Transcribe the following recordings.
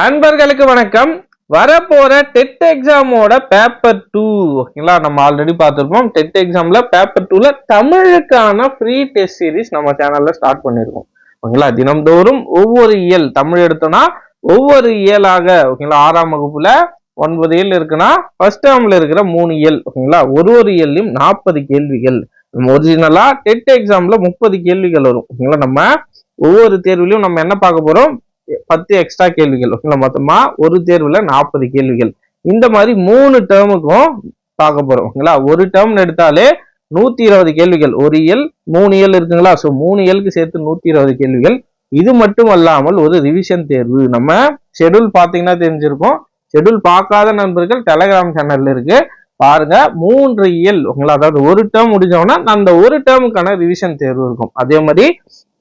நண்பர்களுக்கு வணக்கம். வரப்போற டெட் எக்ஸாமோட பேப்பர் 2 ஓகேங்களா, நம்ம ஆல்ரெடி பார்த்திருப்போம். டெட் எக்ஸாம்ல பேப்பர் 2ல தமிழுக்கான ஃப்ரீ டெஸ்ட் சீரிஸ் நம்ம சேனல்ல ஸ்டார்ட் பண்ணிருக்கோம். ஓகேங்களா, தினம்தோறும் ஒவ்வொரு இயல் தமிழ் எடுத்தோம்னா ஒவ்வொரு இயலாக ஓகேங்களா, 6ஆம் வகுப்புல 9 இயல் இருக்குன்னா ஃபர்ஸ்ட் டேர்ம்ல இருக்கிற 3 இயல் ஓகேங்களா, ஒரு இயல்லையும் 40 கேள்விகள். நம்ம ஒரிஜினலா டெட் எக்ஸாம்ல 30 கேள்விகள் வரும் ஓகேங்களா. நம்ம ஒவ்வொரு தேர்விலையும் நம்ம என்ன பார்க்க போறோம், 10 எக்ஸ்ட்ரா கேள்விகள் ஓகேங்களா. மொத்தமா ஒரு தேர்வுல 40 கேள்விகள். இந்த மாதிரி 3 டேர்முக்கும் பார்க்க போறோம் ஓகேங்களா. ஒரு டேர்ம் எடுத்தாலே 120 கேள்விகள். ஒரு இயல் 3 இயல் இருக்குங்களா, சோ 3 இயலுக்கு சேர்த்து 120 கேள்விகள். இது மட்டும் அல்லாமல் ஒரு ரிவிஷன் தேர்வு. நம்ம ஷெட்யூல் பாத்தீங்கன்னா தெரிஞ்சிருக்கும். ஷெட்யூல் பார்க்காத நண்பர்கள் டெலகிராம் சேனல்ல இருக்கு, பாருங்க. 3 இயல் ஓகேங்களா, அதாவது ஒரு டேர்ம் முடிஞ்சோம்னா அந்த ஒரு டேர்முக்கான ரிவிஷன் தேர்வு இருக்கும். அதே மாதிரி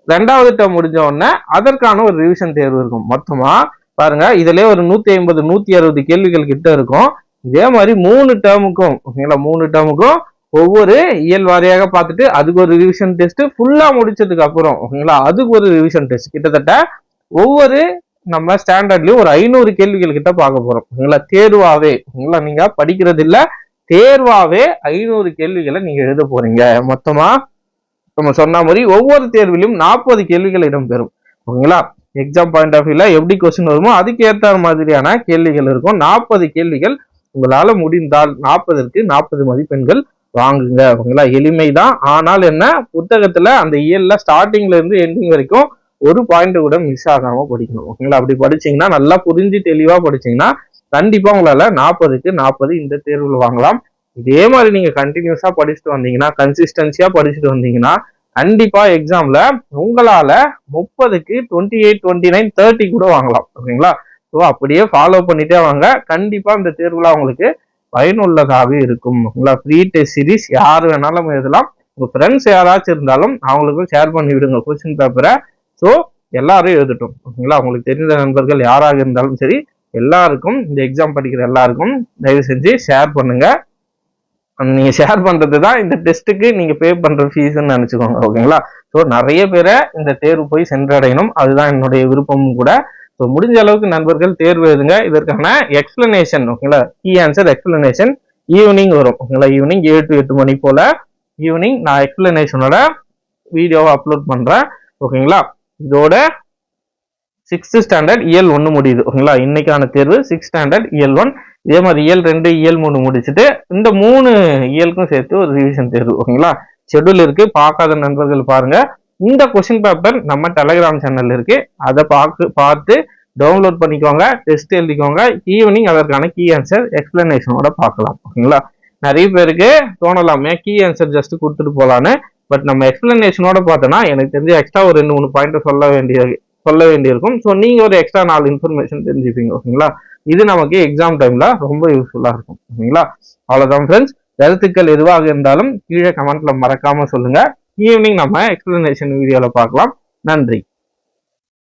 2வது டேர்ம் முடிஞ்ச உடனே அதற்கான ஒரு ரிவிஷன் தேர்வு இருக்கும். மொத்தமா பாருங்க, இதுல ஒரு 150 160 கேள்விகள் கிட்ட இருக்கும். இதே மாதிரி 3 டேர்முக்கும் ஓகேங்களா, 3 டேர்முக்கும் ஒவ்வொரு இயல் வாரியாக பார்த்துட்டு அதுக்கு ஒரு ரிவிஷன் டெஸ்ட், ஃபுல்லா முடிச்சதுக்கு அப்புறம் ஓகேங்களா அதுக்கு ஒரு ரிவிஷன் டெஸ்ட். கிட்டத்தட்ட ஒவ்வொரு நம்ம ஸ்டாண்டர்ட்லயும் ஒரு 500 கேள்விகள் கிட்ட பார்க்க போறோம் ஓகேங்களா. தேர்வாவே ஓகேங்களா, நீங்க படிக்கிறது இல்ல, தேர்வாவே 500 கேள்விகளை நீங்க எழுத போறீங்க. மொத்தமா நம்ம சொன்ன மாதிரி ஒவ்வொரு தேர்விலும் 40 கேள்விகள் இடம்பெறும் ஓகேங்களா. எக்ஸாம் பாயிண்ட் ஆஃப் வியூல எப்படி கொஸ்டின் வருமோ அதுக்கு ஏற்ற மாதிரியான கேள்விகள் இருக்கும். 40 கேள்விகள். உங்களால முடிந்தால் 40ற்கு 40 மதிப்பெண்கள் வாங்குங்க ஓகேங்களா. எளிமைதான், ஆனால் என்ன, புத்தகத்துல அந்த இயல்ல ஸ்டார்டிங்ல இருந்து எண்டிங் வரைக்கும் ஒரு பாயிண்ட் கூட மிஸ் ஆகாம படிக்கணும் ஓகேங்களா. அப்படி படிச்சீங்கன்னா, நல்லா புரிஞ்சு தெளிவா படிச்சீங்கன்னா கண்டிப்பா உங்களால 40க்கு 40 இந்த தேர்வுல வாங்கலாம். இதே மாதிரி நீங்க கண்டினியூஸா படிச்சுட்டு வந்தீங்கன்னா, கன்சிஸ்டன்சியா படிச்சுட்டு வந்தீங்கன்னா கண்டிப்பா எக்ஸாம்ல உங்களால 30க்கு 28 29 30 கூட வாங்கலாம் ஓகேங்களா. ஸோ அப்படியே ஃபாலோ பண்ணிட்டே வாங்க. கண்டிப்பா இந்த தேர்வுல உங்களுக்கு பயனுள்ளதாகவே இருக்கும் ஓகேங்களா. ஃப்ரீ டெஸ்ட் சீரிஸ் யார் வேணாலும் எழுதலாம். உங்க ஃப்ரெண்ட்ஸ் யாராச்சும் இருந்தாலும் அவங்களுக்கும் ஷேர் பண்ணி விடுங்க கொஸ்டின் பேப்பரை. ஸோ எல்லாரும் எழுதட்டும் ஓகேங்களா. உங்களுக்கு தெரிந்த நண்பர்கள் யாராக இருந்தாலும் சரி, எல்லாருக்கும் இந்த எக்ஸாம் படிக்கிற எல்லாருக்கும் தயவு செஞ்சு ஷேர் பண்ணுங்க. நீங்க ஷேர் பண்றது தான் இந்த டெஸ்ட்டுக்கு நீங்க பே பண்ற ஃபீஸ்ன்னு நினைச்சுக்கோங்க ஓகேங்களா. ஸோ நிறைய பேரை இந்த தேர்வு போய் சென்றடையணும், அதுதான் என்னுடைய விருப்பமும் கூட. ஸோ முடிஞ்ச அளவுக்கு நண்பர்கள் தேர்வு எழுதுங்க. இதற்கான எக்ஸ்பிளனேஷன் ஓகேங்களா, கீ ஆன்சர் எக்ஸ்பிளனேஷன் ஈவினிங் வரும் ஓகேங்களா. ஈவினிங் 7 to 8 மணி போல ஈவினிங் நான் எக்ஸ்பிளனேஷனோட வீடியோவை அப்லோட் பண்றேன் ஓகேங்களா. இதோட 6th ஸ்டாண்டர்ட் இயல் 1 முடியுது ஓகேங்களா. இன்னைக்கான தேர்வு 6th ஸ்டாண்டர்ட் இயல் 1. இதே மாதிரி இயல் 2 இயல் 3 முடிச்சுட்டு இந்த 3 இயலுக்கும் சேர்த்து ஒரு ரிவிஷன் தேர்வு ஓகேங்களா. ஷெட்யூல் இருக்கு, பார்க்காத நண்பர்கள் பாருங்க. இந்த கொஸ்டின் பேப்பர் நம்ம டெலகிராம் சேனல் இருக்கு, அதை பார்த்து டவுன்லோட் பண்ணிக்கோங்க, டெஸ்ட் எழுதிக்கோங்க. ஈவினிங் அதற்கான கீ ஆன்சர் எக்ஸ்பிளனேஷனோட பார்க்கலாம் ஓகேங்களா. நிறைய பேருக்கு தோணலாமே கீ ஆன்சர் ஜஸ்ட் கொடுத்துட்டு போலான்னு, பட் நம்ம எக்ஸ்பிளனேஷனோட பார்த்தோன்னா எனக்கு தெரிஞ்சு எக்ஸ்ட்ரா ஒரு 2-3 பாயிண்ட் சொல்ல வேண்டியிருக்கும். ஸோ நீங்க ஒரு எக்ஸ்ட்ரா 4 இன்ஃபர்மேஷன் தெரிஞ்சுப்பீங்க ஓகேங்களா. இது நமக்கு எக்ஸாம் டைம்ல ரொம்ப யூஸ்ஃபுல்லா இருக்கும் ஓகேங்களா. அவ்வளவுதான் ஃப்ரெண்ட்ஸ். கருத்துக்கள் எதுவாக இருந்தாலும் கீழே கமெண்ட்ல மறக்காம சொல்லுங்க. ஈவினிங் நம்ம எக்ஸ்பிளனேஷன் வீடியோல பார்க்கலாம். நன்றி.